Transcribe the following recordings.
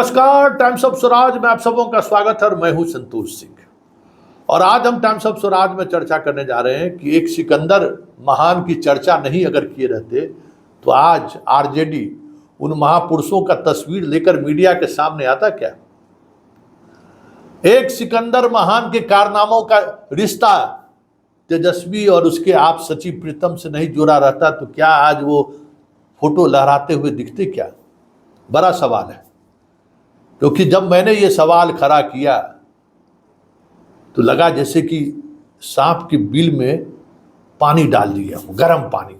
नमस्कार, times of Swaraj में आप सबों का स्वागत है और मैं हूं संतोष सिंह। और आज हम टाइम्स ऑफ स्वराज में चर्चा करने जा रहे हैं कि एक सिकंदर महान की चर्चा नहीं अगर किए रहते तो आज आरजेडी उन महापुरुषों का तस्वीर लेकर मीडिया के सामने आता क्या। एक सिकंदर महान के कारनामों का रिश्ता तेजस्वी और उसके आप सचिव प्रीतम से नहीं जोड़ा रहता तो क्या आज वो फोटो लहराते हुए दिखते क्या। बड़ा सवाल है, क्योंकि जब मैंने ये सवाल खड़ा किया तो लगा जैसे कि सांप की बिल में पानी डाल दिया हो, गर्म पानी,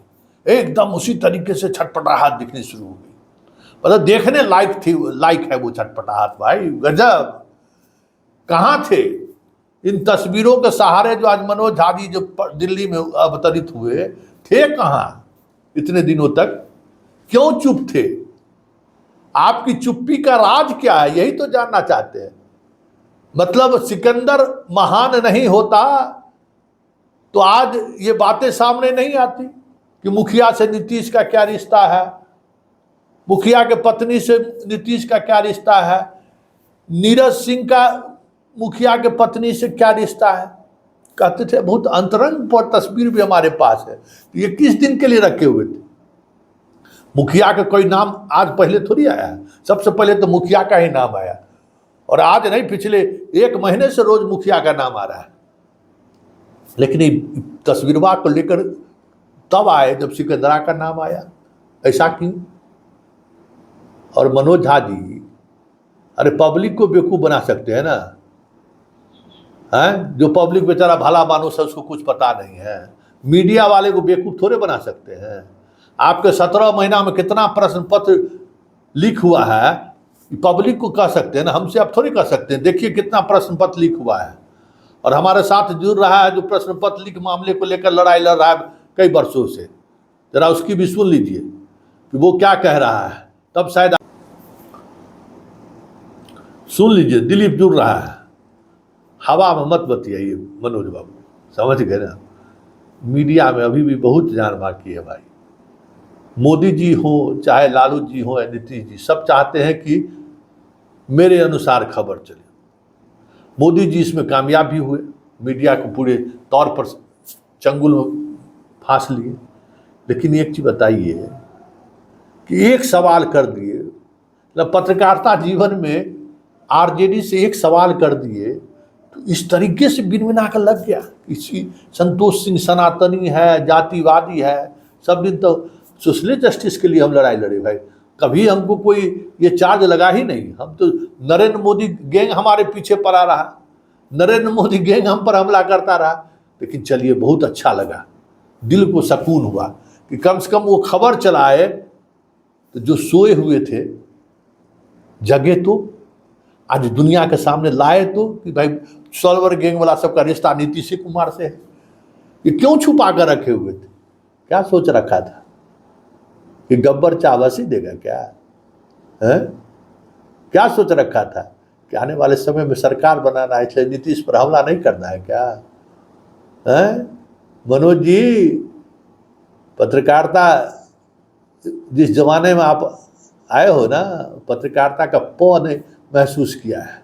एकदम उसी तरीके से छटपटाहट दिखनी शुरू हो गई। मतलब देखने लायक है वो छटपटाहट। भाई गजब, कहाँ थे इन तस्वीरों के सहारे जो आज मनोज झा जी जो दिल्ली में अवतरित हुए थे, कहाँ इतने दिनों तक, क्यों चुप थे? आपकी चुप्पी का राज क्या है, यही तो जानना चाहते हैं। मतलब सिकंदर महान नहीं होता तो आज ये बातें सामने नहीं आती कि मुखिया से नीतीश का क्या रिश्ता है, मुखिया के पत्नी से नीतीश का क्या रिश्ता है, नीरज सिंह का मुखिया के पत्नी से क्या रिश्ता है। कहते थे बहुत अंतरंग पर तस्वीर भी हमारे पास है। ये किस दिन के लिए रखे हुए थे? मुखिया का कोई नाम आज पहले थोड़ी आया है, सबसे पहले तो मुखिया का ही नाम आया, और आज नहीं, पिछले 1 महीने से रोज मुखिया का नाम आ रहा है। लेकिन तस्वीरवा को लेकर तब आए जब सिकंदरा का नाम आया। ऐसा क्यों? और मनोज झा जी, अरे पब्लिक को बेवकूफ बना सकते हैं ना, हैं? जो पब्लिक बेचारा भला मानुस है, उसको कुछ पता नहीं है, मीडिया वाले को बेवकूफ थोड़े बना सकते हैं। आपके 17 महीना में कितना प्रश्न पत्र लीक हुआ है, पब्लिक को कह सकते हैं ना, हमसे आप थोड़ी कह सकते हैं। देखिए कितना प्रश्न पत्र लीक हुआ है, और हमारे साथ जुड़ रहा है जो प्रश्न पत्र लीक मामले को लेकर लड़ाई लड़ रहा है कई वर्षों से। जरा उसकी भी सुन लीजिए कि वो क्या कह रहा है, तब शायद सुन लीजिए। दिलीप जुड़ रहा है, हवा में मत बतियाइए मनोज बाबू, समझ गए ना। मीडिया में अभी भी बहुत जान बाकी है भाई। मोदी जी हो चाहे लालू जी हो या नीतीश जी, सब चाहते हैं कि मेरे अनुसार खबर चले। मोदी जी इसमें कामयाब भी हुए, मीडिया को पूरे तौर पर चंगुल में फांस लिए। लेकिन एक चीज बताइए कि एक सवाल कर दिए, मतलब पत्रकारिता जीवन में आरजेडी से एक सवाल कर दिए तो इस तरीके से बिनबिना कर लग गया। इसी संतोष सिंह सनातनी है, जातिवादी है, सब दिन तो सोशल जस्टिस के लिए हम लड़ाई लड़े भाई। कभी हमको कोई ये चार्ज लगा ही नहीं। हम तो नरेंद्र मोदी गैंग हमारे पीछे पड़ा रहा, नरेंद्र मोदी गैंग हम पर हमला करता रहा। लेकिन चलिए, बहुत अच्छा लगा, दिल को सुकून हुआ कि कम से कम वो खबर चलाए तो जो सोए हुए थे जगे, तो आज दुनिया के सामने लाए तो कि भाई सॉल्वर गैंग वाला सबका रिश्ता नीतीश कुमार से है। ये क्यों छुपा कर रखे हुए थे? क्या सोच रखा था कि गब्बर चावसी देगा क्या है? क्या सोच रखा था कि आने वाले समय में सरकार बनाना है, इसलिए नीतीश पर हमला नहीं करना है क्या है? मनोज जी, पत्रकारिता जिस जमाने में आप आए हो ना, पत्रकारिता का पौ ने महसूस किया है।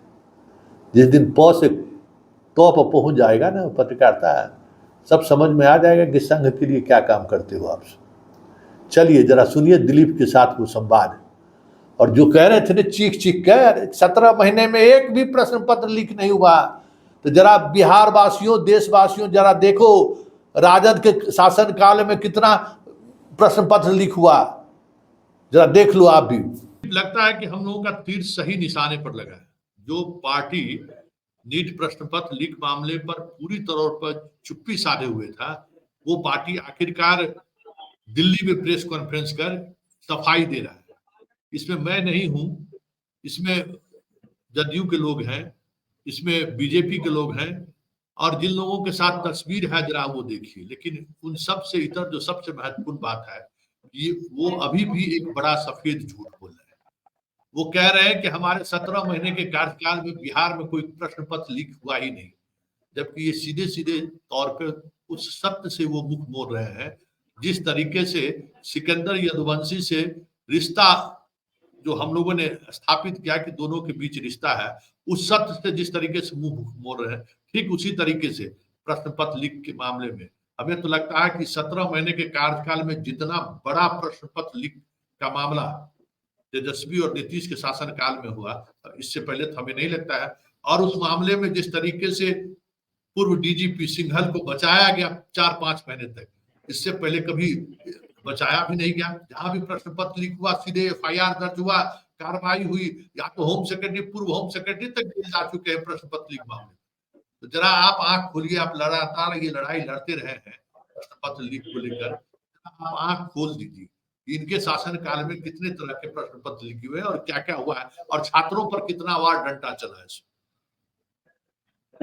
जिस दिन पौ से तो पर पहुंच जाएगा ना पत्रकारिता, सब समझ में आ जाएगा कि संघ के लिए क्या काम करते हो आप। चलिए जरा सुनिए दिलीप के साथ वो संवाद। और जो कह रहे थे ना चीख चीख कर 17 महीने में एक भी प्रश्न पत्र लीक नहीं हुआ, तो जरा बिहार वासियों, देशवासियों, जरा देखो राजद के शासन काल में कितना प्रश्न पत्र लीक हुआ, जरा देख लो आप भी। लगता है कि हम लोगों का तीर सही निशाने पर लगा है। जो पार्टी नीट प्रश्न पत्र लीक मामले पर पूरी तौर पर चुप्पी साधे हुए था, वो पार्टी आखिरकार दिल्ली में प्रेस कॉन्फ्रेंस कर सफाई दे रहा है। इसमें मैं नहीं हूं, इसमें जदयू के लोग हैं, इसमें बीजेपी के लोग हैं, और जिन लोगों के साथ तस्वीर है जरा वो देखिए। लेकिन उन सब से इतर जो सबसे महत्वपूर्ण बात है, ये वो अभी भी एक बड़ा सफेद झूठ बोल रहे हैं। वो कह रहे हैं कि हमारे 17 महीने के कार्यकाल में बिहार में कोई प्रश्न पत्र लीक हुआ ही नहीं, जबकि ये सीधे सीधे तौर पे उस सत्य से वो मुख मोड़ रहे हैं जिस तरीके से सिकंदर यदुवंशी से रिश्ता जो हम लोगों ने स्थापित किया कि दोनों के बीच रिश्ता है, उस सत्य से जिस तरीके से मुंह मोड़ रहे हैं, ठीक उसी तरीके से प्रश्न पत्र लीक के मामले में हमें तो लगता है कि 17 महीने के कार्यकाल में जितना बड़ा प्रश्न पत्र लीक का मामला तेजस्वी और नीतीश के शासन काल में हुआ, इससे पहले तो हमें नहीं लगता है। और उस मामले में जिस तरीके से पूर्व डीजीपी सिंघल को बचाया गया 4-5 महीने तक, इससे पहले कभी बचाया भी नहीं गया। जहां भी प्रश्न पत्र लीक हुआ सीधे एफआईआर दर्ज हुआ, कार्रवाई हुई, या तो होम सेक्रेटरी, पूर्व होम सेक्रेटरी तक जा चुके हैं प्रश्न पत्र लीक मामले। तो जरा आप आंख खोलिए, आप लगातार ये लड़ाई लड़ते रहे हैं प्रश्न पत्र लीक को लेकर, आप आंख खोल दीजिए इनके शासन काल में कितने तरह के प्रश्न पत्र लिखे हुए हैं और क्या क्या हुआ है, और छात्रों पर कितना वार डंडा चला है।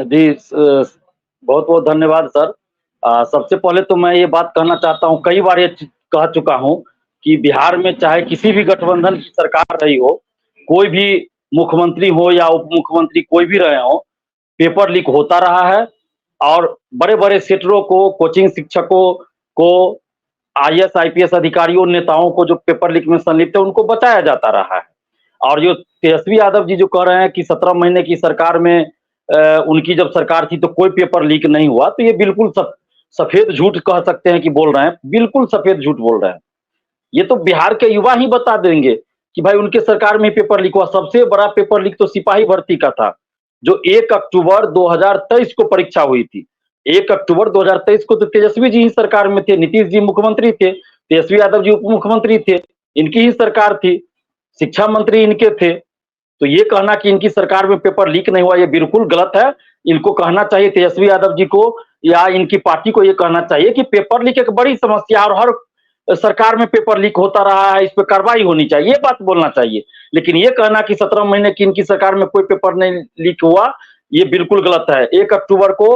जी बहुत बहुत धन्यवाद सर। सबसे पहले तो मैं ये बात कहना चाहता हूँ, कई बार ये कह चुका हूँ कि बिहार में चाहे किसी भी गठबंधन की सरकार रही हो, कोई भी मुख्यमंत्री हो या उप मुख्यमंत्री कोई भी रहे हो, पेपर लीक होता रहा है। और बड़े बड़े सेटरों को, कोचिंग शिक्षकों को, आईएएस आईपीएस अधिकारियों, नेताओं को जो पेपर लीक में संलिप्त है उनको बचाया जाता रहा है। और जो तेजस्वी यादव जी जो कह रहे हैं कि 17 महीने की सरकार में उनकी जब सरकार थी तो कोई पेपर लीक नहीं हुआ, तो ये बिल्कुल सफेद झूठ कह सकते हैं कि बोल रहे हैं, बिल्कुल सफेद झूठ बोल रहे हैं। ये तो बिहार के युवा ही बता देंगे कि भाई उनके सरकार में पेपर लीक हुआ। सबसे बड़ा पेपर लीक तो सिपाही भर्ती का था, जो 1 अक्टूबर 2023 को परीक्षा हुई थी। 1 अक्टूबर 2023 को तो तेजस्वी जी ही सरकार में थे, नीतीश जी मुख्यमंत्री थे, तेजस्वी यादव जी उप मुख्यमंत्री थे, इनकी ही सरकार थी, शिक्षा मंत्री इनके थे। तो ये कहना कि इनकी सरकार में पेपर लीक नहीं हुआ, ये बिल्कुल गलत है। इनको कहना चाहिए, तेजस्वी यादव जी को या इनकी पार्टी को ये कहना चाहिए कि पेपर लीक एक बड़ी समस्या और हर सरकार में पेपर लीक होता रहा है, इस पर कार्रवाई होनी चाहिए, ये बात बोलना चाहिए। लेकिन ये कहना कि 17 महीने की इनकी सरकार में कोई पेपर नहीं लीक हुआ, ये बिल्कुल गलत है। 1 अक्टूबर को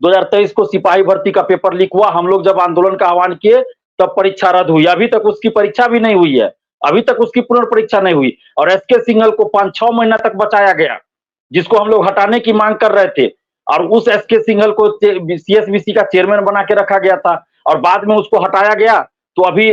2023 को सिपाही भर्ती का पेपर लीक हुआ। हम लोग जब आंदोलन का आह्वान किए तब परीक्षा रद्द हुई, अभी तक उसकी परीक्षा भी नहीं हुई है, अभी तक उसकी पुनर्परीक्षा नहीं हुई। और एसके सिंघल को 5-6 महीना तक बचाया गया, जिसको हम लोग हटाने की मांग कर रहे थे, और उस एसके सिंघल को सीएसबीसी का चेयरमैन बना के रखा गया था, और बाद में उसको हटाया गया तो अभी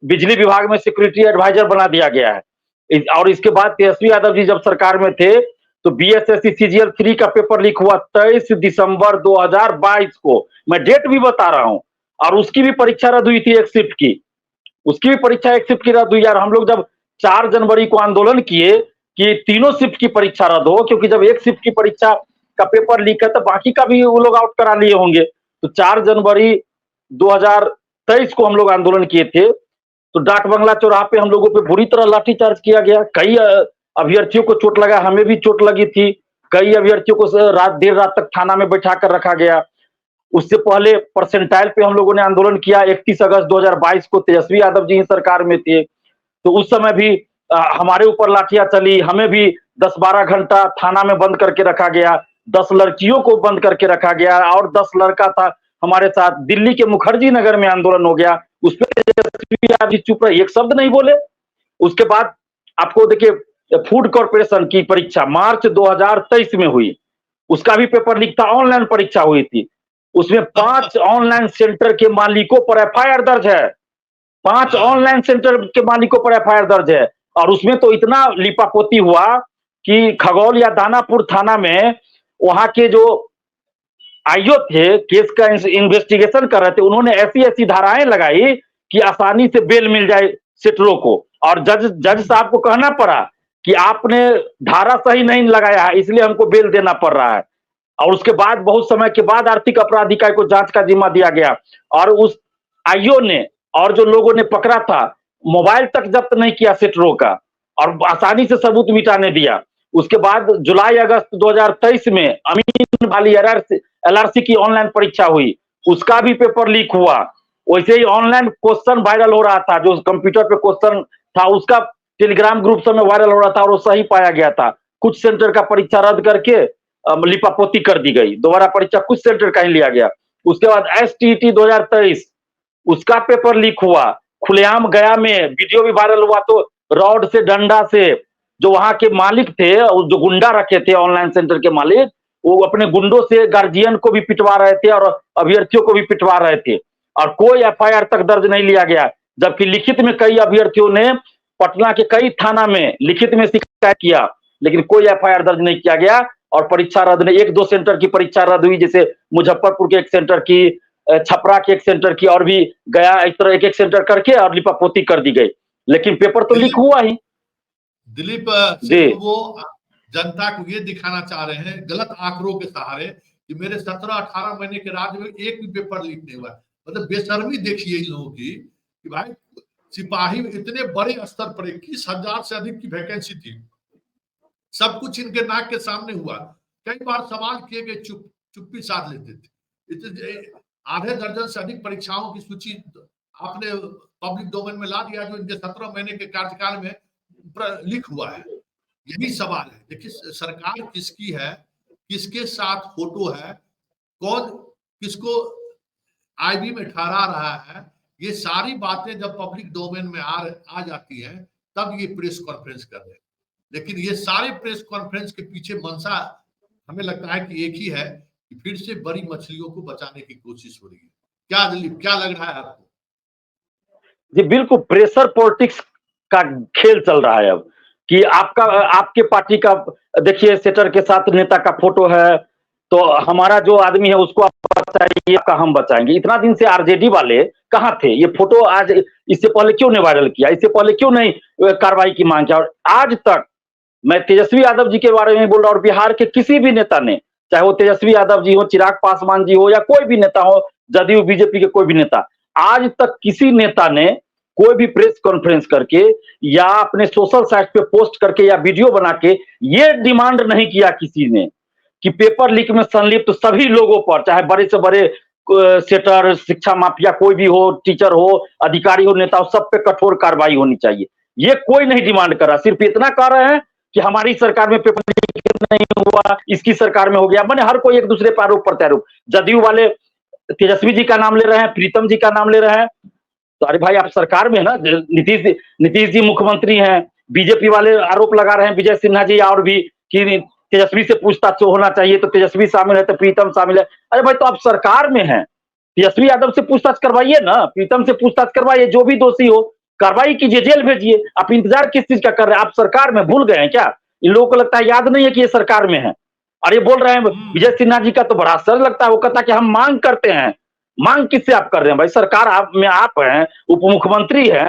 बिजली विभाग में सिक्योरिटी एडवाइजर बना दिया गया है। और इसके बाद तेजस्वी यादव जी जब सरकार में थे तो बीएसएससी सीजीएल 3 का पेपर लीक हुआ 23 दिसंबर 2022 को, मैं डेट भी बता रहा हूं। और उसकी भी परीक्षा रद्द हुई थी, एक शिफ्ट की, उसकी भी परीक्षा एक शिफ्ट की रद्द हुई। यार हम लोग जब 4 जनवरी को आंदोलन किए कि तीनों शिफ्ट की परीक्षा रद्द हो, क्योंकि जब एक शिफ्ट की परीक्षा का पेपर लीक है तो बाकी का भी वो लोग आउट करा लिए होंगे। तो 4 जनवरी 2023 को हम लोग आंदोलन किए थे, तो डाक बंगला चौराहा पे हम लोगों पे बुरी तरह लाठीचार्ज किया गया। कई अभ्यर्थियों को चोट लगा, हमें भी चोट लगी थी। कई अभ्यर्थियों को देर रात तक थाना में बैठा कर रखा गया। उससे पहले परसेंटाइल पे हम लोगों ने आंदोलन किया। 31 अगस्त 2022 को तेजस्वी यादव जी सरकार में थे, तो उस समय भी हमारे ऊपर लाठियां चली, हमें भी 10-12 घंटा थाना में बंद करके रखा गया। 10 लड़कियों को बंद करके रखा गया, और 10 लड़का था हमारे साथ। दिल्ली के मुखर्जी नगर में आंदोलन हो गया, उस पर चुप रहे, एक शब्द नहीं बोले। उसके बाद आपको देखिए, फूड कॉर्पोरेशन की परीक्षा मार्च 2023 में हुई, उसका भी पेपर लीक था, ऑनलाइन परीक्षा हुई थी। उसमें 5 ऑनलाइन सेंटर के मालिकों पर एफआईआर दर्ज है, 5 ऑनलाइन सेंटर के मालिकों पर एफआईआर दर्ज है। और उसमें तो इतना लिपापोती हुआ कि खगौल या दानापुर थाना में वहां के जो आईओ थे, केस का इन्वेस्टिगेशन कर रहे थे, उन्होंने ऐसी धाराएं लगाई कि आसानी से बेल मिल जाए सेटरों को। और जज साहब को कहना पड़ा कि आपने धारा सही नहीं लगाया है, इसलिए हमको बेल देना पड़ रहा है। और उसके बाद बहुत समय के बाद आर्थिक अपराध इकाई को जांच का जिम्मा दिया गया, और उस आईओ ने और जो लोगों ने पकड़ा था, मोबाइल तक जब्त नहीं किया सेटरों का, और आसानी से सबूत मिटाने दिया। उसके बाद जुलाई अगस्त 2023 में अमीन वाली एलआरसी की ऑनलाइन परीक्षा हुई, उसका भी पेपर लीक हुआ। वैसे ही ऑनलाइन क्वेश्चन वायरल हो रहा था, जो कंप्यूटर पे क्वेश्चन था उसका टेलीग्राम ग्रुप में वायरल हो रहा था, और वो सही पाया गया था। कुछ सेंटर का परीक्षा रद्द करके लिपापोती कर दी गई, दोबारा परीक्षा कुछ सेंटर का ही लिया गया। उसके बाद एसटीईटी 2023 उसका पेपर लीक हुआ, खुलेआम गया में वीडियो भी वायरल हुआ। तो रॉड से, डंडा से, जो वहां के मालिक थे, जो गुंडा रखे थे ऑनलाइन सेंटर के मालिक, वो अपने गुंडों से गार्जियन को भी पिटवा रहे थे और अभ्यर्थियों को भी पिटवा रहे थे, और कोई एफआईआर तक दर्ज नहीं लिया गया। जबकि लिखित में कई अभ्यर्थियों ने पटना के कई थाना में लिखित में शिकायत किया, लेकिन कोई एफआईआर दर्ज नहीं किया गया और परीक्षा रद्द नहीं। 1-2 सेंटर की परीक्षा रद्द हुई, जैसे मुजफ्फरपुर के एक सेंटर की, छपरा के एक सेंटर की, और भी गया, इस तरह एक एक सेंटर करके और लिपापोती कर दी गई, लेकिन पेपर तो लीक हुआ ही। दिलीप जी सिर्फ वो जनता को ये दिखाना चाह रहे हैं गलत आंकड़ों के सहारे कि मेरे 17-18 महीने के राज्य में एक भी पेपर लीक नहीं हुआ। मतलब बेशर्मी देखिए इन लोगों की कि भाई सिपाही इतने बड़े स्तर पर 21,000 से अधिक की वैकेंसी थी, सब कुछ इनके नाक के सामने हुआ। कई बार सवाल किए गए, चुप्पी साध लेते थे। आधे दर्जन से अधिक परीक्षाओं की सूची आपने पब्लिक डोमेन में ला दिया जो इनके 17 महीने के कार्यकाल में लीक हुआ है। यही सवाल है। देखिए सरकार किसकी है, किसके साथ फोटो है, कौन किसको आईबी में ठहरा रहा है, ये सारी बातें जब पब्लिक डोमेन में आ जाती हैं तब ये प्रेस कॉन्फ्रेंस कर रहे हैं। लेकिन ये सारे प्रेस कॉन्फ्रेंस के पीछे मंशा हमें लगता है कि एक ही है कि फिर से बड़ी मछलियों को बचाने की कोशिश हो रही है। क्या दिलीप, क्या लग रहा है आपको? जी बिल्कुल, प्रेशर पॉलिटिक्स का खेल चल रहा है अब कि आपके पार्टी का देखिए सेटर के साथ नेता का फोटो है, तो हमारा जो आदमी है उसको आप बचाइए, आपका हम बचाएंगे। इतना दिन से आरजेडी वाले कहाँ थे? ये फोटो आज इससे पहले क्यों नहीं वायरल किया? इससे पहले क्यों नहीं कार्रवाई की मांग किया? और आज तक मैं तेजस्वी यादव जी के बारे में बोल रहा हूँ, और बिहार के किसी भी नेता ने, चाहे वो तेजस्वी यादव जी हो, चिराग पासवान जी हो, या कोई भी नेता हो, जदयू बीजेपी के कोई भी नेता, आज तक किसी नेता ने कोई भी प्रेस कॉन्फ्रेंस करके या अपने सोशल साइट पे पोस्ट करके या वीडियो बना के ये डिमांड नहीं किया किसी ने कि पेपर लीक में संलिप्त सभी लोगों पर, चाहे बड़े से बड़े सेटर, शिक्षा माफिया कोई भी हो, टीचर हो, अधिकारी हो, नेता हो, सब पे कठोर कार्रवाई होनी चाहिए। ये कोई नहीं डिमांड कर रहा, सिर्फ इतना कह रहे हैं कि हमारी सरकार में पेपर लीक नहीं हुआ, इसकी सरकार में हो गया। मैंने हर कोई एक दूसरे पर आरोप प्रत्यारोप, जदयू वाले तेजस्वी जी का नाम ले रहे हैं, प्रीतम जी का नाम ले रहे हैं, तो अरे भाई आप सरकार में है ना, नीतीश जी मुख्यमंत्री हैं, बीजेपी वाले आरोप लगा रहे हैं, विजय सिन्हा जी और भी, कि तेजस्वी से पूछताछ होना चाहिए, तो तेजस्वी शामिल है तो प्रीतम शामिल है। अरे भाई तो आप सरकार में हैं, तेजस्वी यादव से पूछताछ करवाइए ना, प्रीतम से पूछताछ करवाइए, जो भी दोषी हो कार्रवाई कीजिए, जेल भेजिए। आप इंतजार किस चीज का कर रहे हैं? आप सरकार में भूल गए हैं क्या? इन लोगों को लगता है याद नहीं है कि ये सरकार में है। और ये बोल रहे हैं, विजय सिन्हा जी का तो बड़ा असर लगता है, वो कहता है कि हम मांग करते हैं। मांग किससे आप कर रहे हैं भाई? सरकार आप में आप हैं, उप मुख्यमंत्री हैं,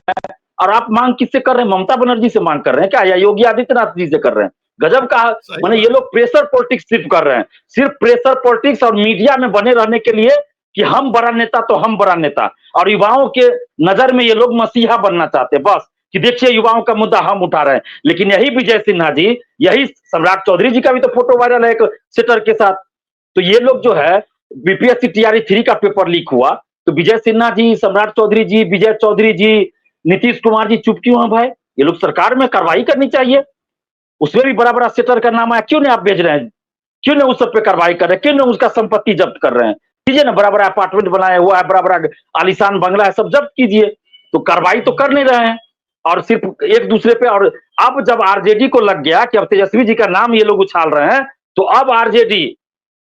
और आप मांग किससे कर रहे हैं? ममता बनर्जी से मांग कर रहे हैं क्या, या योगी आदित्यनाथ जी से कर रहे हैं? गजब का, माने ये लोग प्रेशर पॉलिटिक्स सिर्फ कर रहे हैं, सिर्फ प्रेशर पॉलिटिक्स, और मीडिया में बने रहने के लिए कि हम बड़ा नेता तो हम बड़ा नेता, और युवाओं के नजर में ये लोग मसीहा बनना चाहते हैं बस, कि देखिए युवाओं का मुद्दा हम उठा रहे हैं। लेकिन यही विजय सिन्हा जी, यही सम्राट चौधरी जी का भी तो फोटो वायरल है एक सेटर के साथ। तो ये लोग जो है, बीपीएससी टीआरई 3 का पेपर लीक हुआ तो विजय सिन्हा जी, सम्राट चौधरी जी, विजय चौधरी जी, नीतीश कुमार जी चुप क्यों हैं भाई? ये लोग सरकार में कार्रवाई करनी चाहिए। उसमें भी बड़ा बड़ा सेटर का नाम आया, क्यों नहीं आप भेज रहे हैं? क्यों नहीं उस सब पे कार्रवाई कर रहे हैं? क्यों नहीं उसका संपत्ति जब्त कर रहे हैं? कीजिए ना, बड़ा बड़ा अपार्टमेंट बनाया हुआ है, बड़ा बड़ा आलिशान बंगला है, सब जब्त कीजिए। तो कार्रवाई तो कर नहीं रहे हैं, और सिर्फ एक दूसरे पे। और अब जब आरजेडी को लग गया कि अब तेजस्वी जी का नाम ये लोग उछाल रहे हैं, तो अब आरजेडी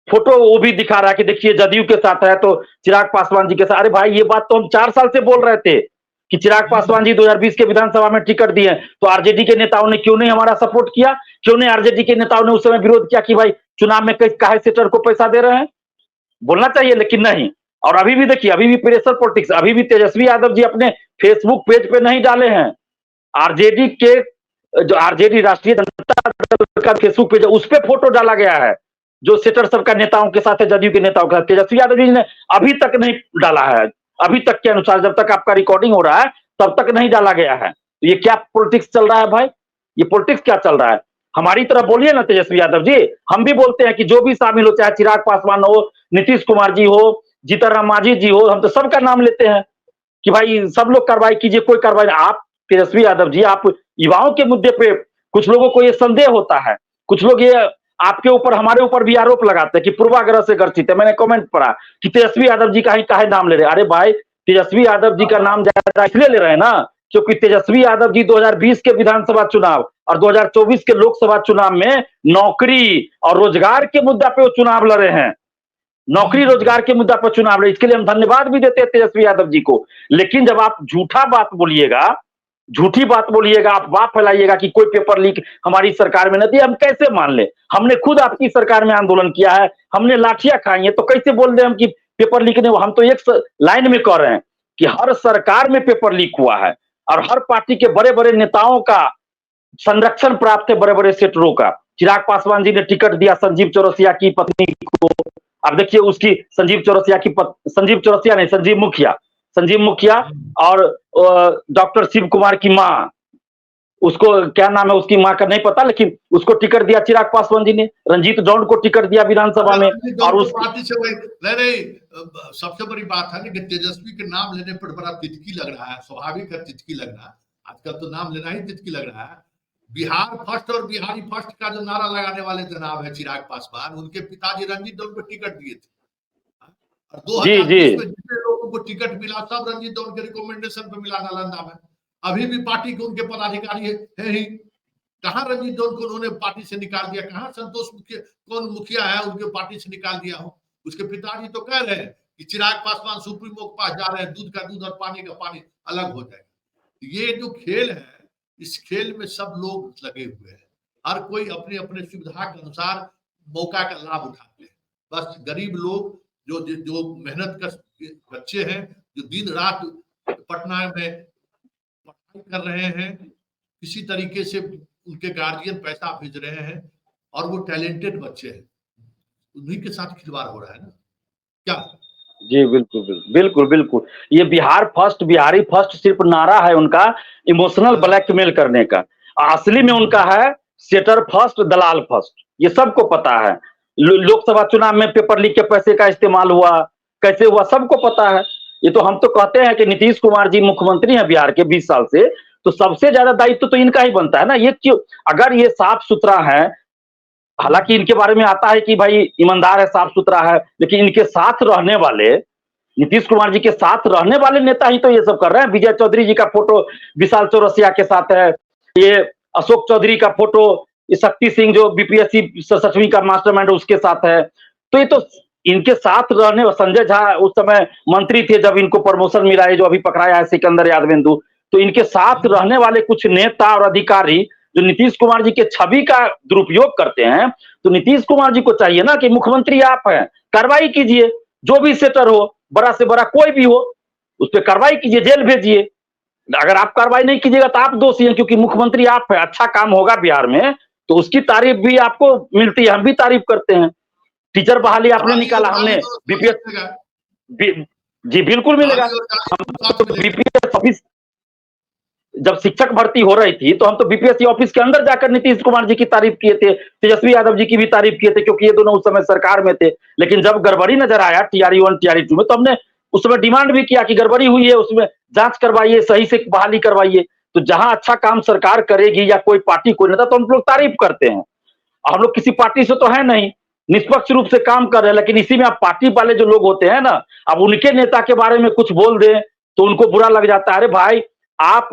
फोटो वो भी दिखा रहा है कि देखिए जदयू के साथ है तो चिराग पासवान जी के साथ। अरे भाई ये बात तो हम 4 साल से बोल रहे थे कि चिराग पासवान जी 2020 के विधानसभा में टिकट दिए, तो आरजेडी के नेताओं ने क्यों नहीं हमारा सपोर्ट किया? क्यों नहीं आरजेडी के नेताओं ने उस समय विरोध किया कि भाई चुनाव में काहे सेटर को पैसा दे रहे हैं? बोलना चाहिए, लेकिन नहीं। और अभी भी देखिए, अभी भी प्रेशर पॉलिटिक्स, अभी भी तेजस्वी यादव जी अपने फेसबुक पेज पे नहीं डाले हैं। आरजेडी के जो आरजेडी राष्ट्रीय जनता दल का फेसबुक पेज, उस पर फोटो डाला गया है जो सेटर सबका नेताओं के साथ है, जदयू के नेताओं के साथ। तेजस्वी यादव जी ने अभी तक नहीं डाला है, अभी तक के अनुसार, जब तक आपका रिकॉर्डिंग हो रहा है तब तक नहीं डाला गया है। तो ये क्या पॉलिटिक्स चल रहा है भाई? ये पॉलिटिक्स क्या चल रहा है? हमारी तरफ बोलिए ना तेजस्वी यादव जी, हम भी बोलते हैं कि जो भी शामिल हो, चाहे चिराग पासवान हो, नीतीश कुमार जी हो, जीतन राम मांझी जी हो, हम तो सबका नाम लेते हैं कि भाई सब लोग कार्रवाई कीजिए, कोई कार्रवाई। आप तेजस्वी यादव जी, आप युवाओं के मुद्दे पे कुछ लोगों को ये संदेह होता है, कुछ लोग ये आपके ऊपर, हमारे ऊपर भी आरोप लगाते हैं कि पूर्वाग्रह से ग्रसित है। मैंने कमेंट पढ़ा कि तेजस्वी यादव जी का ही काहे नाम ले रहे हैं। अरे भाई तेजस्वी यादव जी का नाम ज्यादा इसलिए ले रहे हैं ना क्योंकि तेजस्वी यादव जी 2020 के विधानसभा चुनाव और 2024 के लोकसभा चुनाव में नौकरी और रोजगार के मुद्दा पे वो चुनाव लड़े हैं। नौकरी रोजगार के मुद्दा पर चुनाव लड़े, इसके लिए हम धन्यवाद भी देते हैं तेजस्वी यादव जी को। लेकिन जब आप झूठा बात बोलिएगा, झूठी बात बोलिएगा, अफवाह फैलाइएगा कि कोई पेपर लीक हमारी सरकार में नहीं दिया, हम कैसे मान ले? हमने खुद आपकी सरकार में आंदोलन किया है, हमने लाठियां खाई है, तो कैसे बोल रहे हम कि पेपर लीक नहीं हुआ? हम तो एक लाइन में कह रहे हैं कि हर सरकार में पेपर लीक हुआ है और हर पार्टी के बड़े बड़े नेताओं का संरक्षण प्राप्त है, बड़े बड़े सेक्टरों का। चिराग पासवान जी ने टिकट दिया संजीव चौरसिया की पत्नी को, अब देखिए उसकी संजीव मुखिया और डॉक्टर शिव कुमार की माँ, उसको क्या नाम है उसकी माँ का नहीं पता, लेकिन उसको टिकट दिया चिराग पासवान जी ने। रंजीत जॉन को टिकट दिया विधानसभा में, और उस पार्टी से वही नहीं, सबसे बड़ी बात है कि तेजस्वी के नाम लेने पर बड़ा तितकी लग रहा है, स्वाभाविक है तितकी लगना, आजकल तो नाम लेना ही तितकी लग रहा है। बिहार फर्स्ट और बिहारी फर्स्ट का जो नारा लगाने वाले जनाब है चिराग पासवान, उनके पिताजी रंजीत दौन को टिकट दिए थे, और 2020 में जितने लोगों को टिकट मिला सब रंजीत दौन के रिकमेंडेशन पे मिला नालंदा में। अभी भी पार्टी के उनके पदाधिकारी है ही, कहाँ रंजीत दौन को उन्होंने पार्टी से निकाल दिया, कहाँ संतोष कौन मुखिया है उनके पार्टी से निकाल दिया हो। उसके पिताजी तो कह रहे हैं कि चिराग पासवान सुप्रीमो के पास जा रहे हैं, दूध का दूध और पानी का पानी अलग हो जाएगा। ये जो खेल है, इस खेल में सब लोग लगे हुए हैं, हर कोई अपने अपने सुविधा के अनुसार मौका का लाभ उठाते हैं। बस गरीब लोग जो मेहनत कर बच्चे हैं, जो दिन रात पटना में पढ़ाई कर रहे हैं, किसी तरीके से उनके गार्जियन पैसा भेज रहे हैं और वो टैलेंटेड बच्चे हैं, उन्हीं के साथ खिलवाड़ हो रहा है ना क्या? जी बिल्कुल बिल्कुल। ये बिहार फर्स्ट, बिहारी फर्स्ट सिर्फ नारा है उनका, इमोशनल ब्लैकमेल करने का। असली में उनका है सेटर फर्स्ट, दलाल फर्स्ट, ये सबको पता है। लोकसभा चुनाव में पेपर लीक के पैसे का इस्तेमाल हुआ, कैसे हुआ सबको पता है। ये तो हम तो कहते हैं कि नीतीश कुमार जी मुख्यमंत्री हैं बिहार के 20 साल से, तो सबसे ज्यादा दायित्व तो इनका ही बनता है ना। ये क्यों, अगर ये साफ सुथरा है, हालांकि इनके बारे में आता है कि भाई ईमानदार है, साफ सुथरा है, लेकिन इनके साथ रहने वाले, नीतीश कुमार जी के साथ रहने वाले नेता ही तो ये सब कर रहे हैं। विजय चौधरी जी का फोटो विशाल चौरसिया के साथ है, ये अशोक चौधरी का फोटो शक्ति सिंह जो बीपीएससी सचवी का मास्टरमाइंड उसके साथ है। तो ये तो इनके साथ रहने, संजय झा उस समय मंत्री थे जब इनको प्रमोशन मिला है, जो अभी पकड़ाया है सिकंदर यादवेंदु, तो इनके साथ रहने वाले कुछ नेता और अधिकारी जो नीतीश कुमार जी के छवि का दुरुपयोग करते हैं, तो नीतीश कुमार जी को चाहिए ना कि मुख्यमंत्री आप हैं, कार्रवाई कीजिए, जो भी सेटर हो, बड़ा से बड़ा कोई भी हो, उस पर कार्रवाई कीजिए, जेल भेजिए। अगर आप कार्रवाई नहीं कीजिएगा तो आप दोषी हैं, क्योंकि मुख्यमंत्री आप हैं। अच्छा काम होगा बिहार में तो उसकी तारीफ भी आपको मिलती है, हम भी तारीफ करते हैं। टीचर बहाली आपने निकाला, हमने बीपीएस, जी बिल्कुल मिलेगा। बीपीएस ऑफिस जब शिक्षक भर्ती हो रही थी तो हम तो बीपीएससी ऑफिस के अंदर जाकर नीतीश कुमार जी की तारीफ किए थे, तेजस्वी यादव जी की भी तारीफ किए थे, क्योंकि ये दोनों उस समय सरकार में थे। लेकिन जब गड़बड़ी नजर आया टीआरई 1 टीआरई 2 में, तो हमने उस समय डिमांड भी किया कि गड़बड़ी हुई है, उसमें जांच करवाइए, सही से बहाली करवाइए। तो जहां अच्छा काम सरकार करेगी या कोई पार्टी कोई नेता, तो हम लोग तारीफ करते हैं। हम लोग किसी पार्टी से तो है नहीं, निष्पक्ष रूप से काम कर रहे हैं। लेकिन इसी में आप पार्टी वाले जो लोग होते हैं ना, अब उनके नेता के बारे में कुछ बोल दें तो उनको बुरा लग जाता है। अरे भाई, आप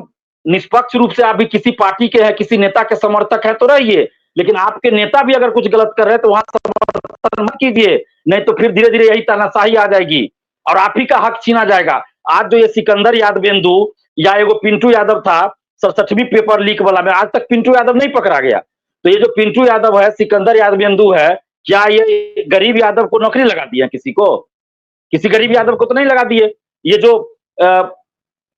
निष्पक्ष रूप से आप भी किसी पार्टी के हैं, किसी नेता के समर्थक है तो रहिए, लेकिन आपके नेता भी अगर कुछ गलत कर रहे हैं तो वहां समर्थन मत कीजिए, नहीं तो फिर धीरे धीरे यही तानाशाही आ जाएगी और आप ही का हक छीना जाएगा। आज जो ये सिकंदर यादवेंदु या एगो पिंटू यादव था 67वीं पेपर लीक वाला में, आज तक पिंटू यादव नहीं पकड़ा गया। तो ये जो पिंटू यादव है, सिकंदर यादवेंदु है, क्या ये गरीब यादव को नौकरी लगा दिया? किसी को, किसी गरीब यादव को तो नहीं लगा दिए। ये जो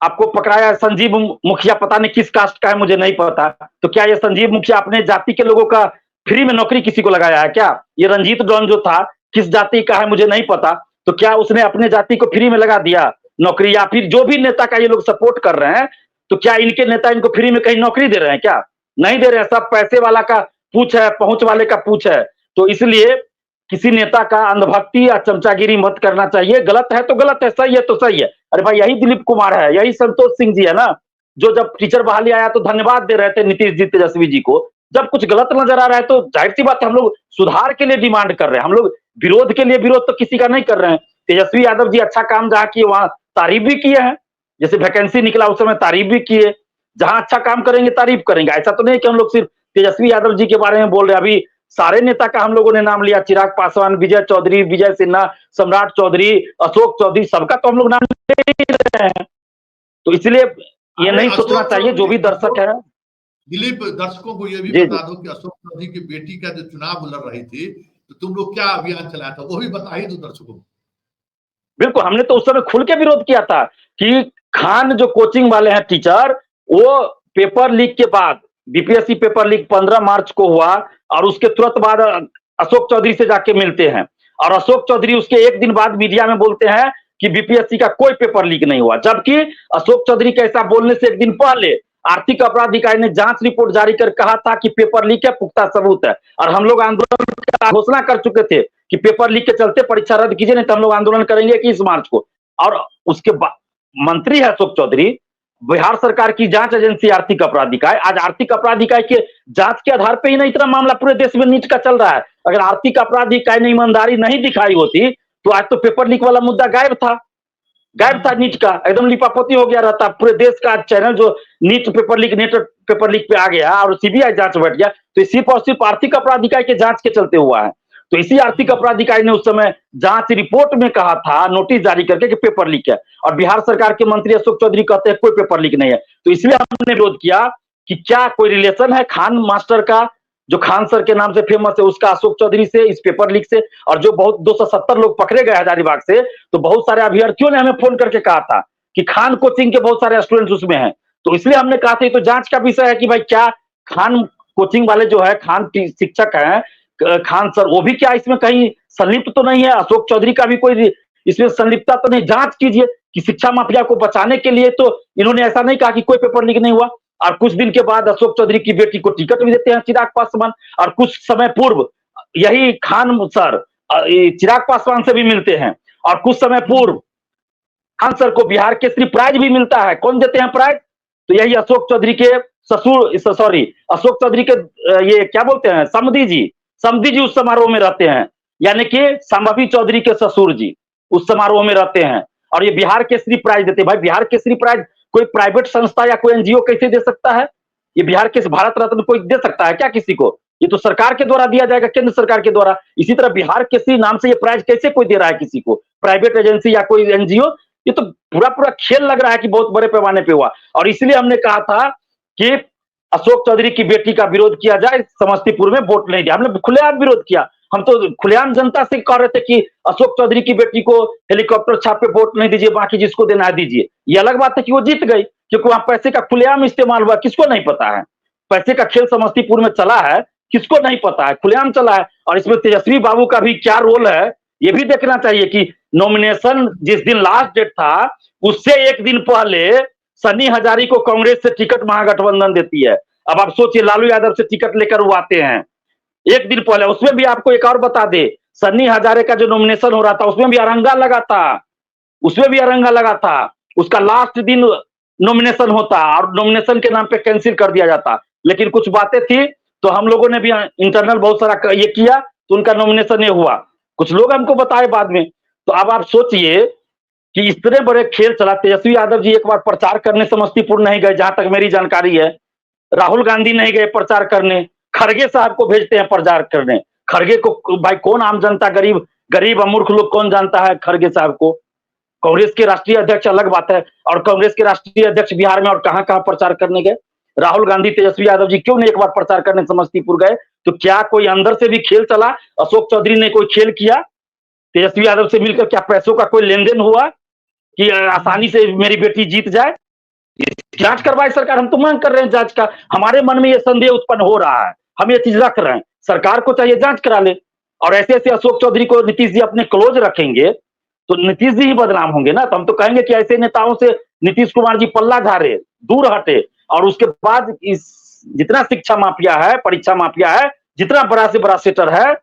आपको पकड़ाया संजीव मुखिया, पता नहीं किस कास्ट का है मुझे नहीं पता, तो क्या ये संजीव मुखिया अपने जाति के लोगों का फ्री में नौकरी किसी को लगाया है क्या? ये रंजीत डॉन जो था किस जाति का है मुझे नहीं पता, तो क्या उसने अपने जाति को फ्री में लगा दिया नौकरी? या फिर जो भी नेता का ये लोग सपोर्ट कर रहे हैं, तो क्या इनके नेता इनको फ्री में कहीं नौकरी दे रहे हैं क्या? नहीं दे रहे हैं, सब पैसे वाला का पूछ है, पहुंच वाले का पूछ है। तो इसलिए किसी नेता का अंधभक्ति या चमचागिरी मत करना चाहिए। गलत है तो गलत है, सही है तो सही है। अरे भाई, यही दिलीप कुमार है, यही संतोष सिंह जी है ना, जो जब टीचर बहाली आया तो धन्यवाद दे रहे थे नीतीश जी, तेजस्वी जी को। जब कुछ गलत नजर आ रहा है तो जाहिर सी बात है हम लोग सुधार के लिए डिमांड कर रहे हैं, हम लोग विरोध के लिए विरोध तो किसी का नहीं कर रहे हैं। तेजस्वी यादव जी अच्छा काम जहाँ किए वहां तारीफ भी किए हैं, जैसे वैकेंसी निकला उस समय तारीफ भी किए। जहां अच्छा काम करेंगे तारीफ करेंगे, ऐसा तो नहीं कि हम लोग सिर्फ तेजस्वी यादव जी के बारे में बोल रहे हैं। अभी सारे नेता का हम लोगों ने नाम लिया, चिराग पासवान, विजय चौधरी, विजय सिन्हा, सम्राट चौधरी, अशोक चौधरी, सबका तो हम लोग नाम ले रहे हैं। तो इसलिए ये नहीं सोचना चाहिए जो भी दर्शक है। दिलीप, दर्शकों को ये भी जी बता दो कि अशोक चौधरी की बेटी का जो चुनाव लड़ रही थी, तो तुम लोग क्या अभियान चलाया था, वो भी बता ही दो दर्शकों को। बिल्कुल, हमने तो उस समय खुल के विरोध किया था कि खान जो कोचिंग वाले हैं टीचर, वो पेपर लीक के बाद, बीपीएससी पेपर लीक 15 मार्च को हुआ और उसके तुरंत बाद अशोक चौधरी से जाके मिलते हैं और अशोक चौधरी उसके एक दिन बाद मीडिया में बोलते हैं कि बीपीएससी का कोई पेपर लीक नहीं हुआ, जबकि अशोक चौधरी के ऐसा बोलने से एक दिन पहले आर्थिक अपराध इकाई ने जांच रिपोर्ट जारी कर कहा था कि पेपर लीक है, पुख्ता सबूत है, और हम लोग आंदोलन की घोषणा कर चुके थे कि पेपर लीक के चलते परीक्षा रद्द कीजिए, नहीं तो हम लोग आंदोलन करेंगे 21 मार्च को। और उसके बाद मंत्री है अशोक चौधरी, बिहार सरकार की जांच एजेंसी आर्थिक अपराध इकाई, आज आर्थिक अपराध इकाई के जांच के आधार पर ही ना इतना मामला पूरे देश में नीट का चल रहा है। अगर आर्थिक अपराध इकाई ने ईमानदारी नहीं दिखाई होती तो आज तो पेपर लीक वाला मुद्दा गायब था नीट का, एकदम लिपापोती हो गया रहता। पूरे देश का चैनल जो नीट पेपर लीक पे आ गया और सीबीआई जांच बैठ गया, तो सिर्फ और सिर्फ आर्थिक अपराध इकाई के जांच के चलते हुआ है। तो इसी आर्थिक अपराध इकाई ने उस समय जांच रिपोर्ट में कहा था, नोटिस जारी करके, कि पेपर लीक है, और बिहार सरकार के मंत्री अशोक चौधरी कहते हैं कोई पेपर लीक नहीं है। तो इसलिए हमने विरोध किया कि क्या कोई रिलेशन है खान मास्टर का, जो खान सर के नाम से फेमस है, उसका अशोक चौधरी से, इस पेपर लीक से। और जो बहुत 270 लोग पकड़े गए हजारीबाग से, तो बहुत सारे अभ्यर्थियों ने हमें फोन करके कहा था कि खान कोचिंग के बहुत सारे स्टूडेंट्स उसमें हैं। तो इसलिए हमने कहा था तो जांच का विषय है कि भाई क्या खान कोचिंग वाले जो है, खान शिक्षक हैं, खान सर, वो भी क्या इसमें कहीं संलिप्त तो नहीं है, अशोक चौधरी का भी कोई इसमें संलिप्तता तो नहीं। जांच कीजिए कि शिक्षा माफिया को बचाने के लिए तो इन्होंने ऐसा नहीं कहा कि कोई पेपर लीक नहीं हुआ। और कुछ दिन के बाद अशोक चौधरी की बेटी को टिकट भी देते हैं चिराग पासवान, और कुछ समय पूर्व यही खान सर चिराग पासवान से भी मिलते हैं, और कुछ समय पूर्व खान सर को बिहार केसरी प्राइज भी मिलता है। कौन देते हैं प्राइज? तो यही अशोक चौधरी के अशोक चौधरी के ये क्या बोलते हैं, समधी जी उस समारोह में रहते हैं, यानी कि संभवी चौधरी के ससुर जी उस समारोह में रहते हैं, और ये बिहार केसरी प्राइज देते हैं। भाई बिहार केसरी प्राइज कोई प्राइवेट संस्था या कोई एनजीओ कैसे दे सकता है? ये बिहार के भारत रत्न कोई दे सकता है क्या किसी को? ये तो सरकार के द्वारा दिया जाएगा, केंद्र सरकार के द्वारा। इसी तरह बिहार केसरी नाम से ये प्राइज कैसे कोई दे रहा है किसी को, प्राइवेट एजेंसी या कोई एनजीओ? ये तो पूरा खेल लग रहा है कि बहुत बड़े पैमाने पे हुआ। और इसलिए हमने कहा था कि अशोक चौधरी की बेटी का विरोध किया जाए, समस्तीपुर में वोट नहीं दिया। हमने खुलेआम विरोध किया, हम तो खुलेआम जनता से कह रहे थे कि अशोक चौधरी की बेटी को हेलीकॉप्टर छाप पे वोट नहीं दीजिए, बाकी जिसको देना है दीजिए। ये अलग बात है कि वो जीत गई, क्योंकि वहां पैसे का खुलेआम इस्तेमाल हुआ, किसको नहीं पता है? पैसे का खेल समस्तीपुर में चला है, किसको नहीं पता है? खुलेआम चला है। और इसमें तेजस्वी बाबू का भी क्या रोल है, ये भी देखना चाहिए कि नॉमिनेशन जिस दिन लास्ट डेट था, उससे एक दिन पहले सन्नी हजारी को कांग्रेस से टिकट महागठबंधन देती है। अब आप सोचिए, लालू यादव से टिकट लेकर वो आते हैं एक दिन पहले। उसमें भी आपको एक और बता दे, सन्नी हजारे का जो नॉमिनेशन हो रहा था उसमें भी अरंगा लगा था, उसका लास्ट दिन नॉमिनेशन होता और नॉमिनेशन के नाम पे कैंसिल कर दिया जाता। लेकिन कुछ बातें थी तो हम लोगों ने भी इंटरनल बहुत सारा ये किया, तो उनका नॉमिनेशन ये हुआ। कुछ लोग हमको बताए बाद में। तो अब आप सोचिए कि इतने बड़े खेल चला। तेजस्वी यादव जी एक बार प्रचार करने समस्तीपुर नहीं गए, जहां तक मेरी जानकारी है। राहुल गांधी नहीं गए प्रचार करने, खड़गे साहब को भेजते हैं प्रचार करने। खड़गे को भाई कौन आम जनता, गरीब अमूर्ख लोग कौन जानता है खड़गे साहब को? कांग्रेस के राष्ट्रीय अध्यक्ष अलग बात है, और कांग्रेस के राष्ट्रीय अध्यक्ष बिहार में और कहां कहां प्रचार करने गए? राहुल गांधी, तेजस्वी यादव जी क्यों नहीं एक बार प्रचार करने समस्तीपुर गए? तो क्या कोई अंदर से भी खेल चला? अशोक चौधरी ने कोई खेल किया तेजस्वी यादव से मिलकर? क्या पैसों का कोई लेन देन हुआ कि आसानी से मेरी बेटी जीत जाए? जांच करवाए सरकार, हम तो मांग कर रहे हैं जांच का। हमारे मन में ये संदेह उत्पन्न हो रहा है, हम ये चीज रख रहे हैं, सरकार को चाहिए जांच करा ले। और ऐसे ऐसे अशोक चौधरी को नीतीश जी अपने क्लोज रखेंगे तो नीतीश जी ही बदनाम होंगे ना। तो हम तो कहेंगे कि ऐसे नेताओं से नीतीश कुमार जी पल्ला झाड़े, दूर हटे, और उसके बाद इस जितना शिक्षा माफिया है, परीक्षा माफिया है, जितना बड़ा से बड़ा सेटर है,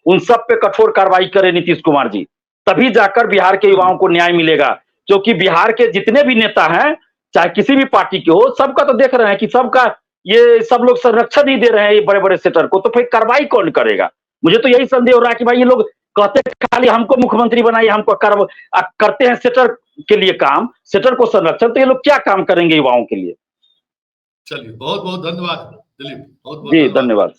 उन सब पे कठोर कार्रवाई करे नीतीश कुमार जी। तभी जाकर बिहार के युवाओं को न्याय मिलेगा। क्योंकि बिहार के जितने भी नेता हैं, चाहे किसी भी पार्टी के हो, सबका तो देख रहे हैं कि सबका ये सब लोग संरक्षण ही दे रहे हैं ये बड़े बड़े सेटर को। तो फिर कार्रवाई कौन करेगा? मुझे तो यही संदेह हो रहा है कि भाई ये लोग कहते खाली हमको मुख्यमंत्री बनाइए, हमको करते हैं सेटर के लिए काम, सेटर को संरक्षण, तो ये लोग क्या काम करेंगे युवाओं के लिए? चलिए, बहुत बहुत धन्यवाद दिलीप, बहुत जी धन्यवाद।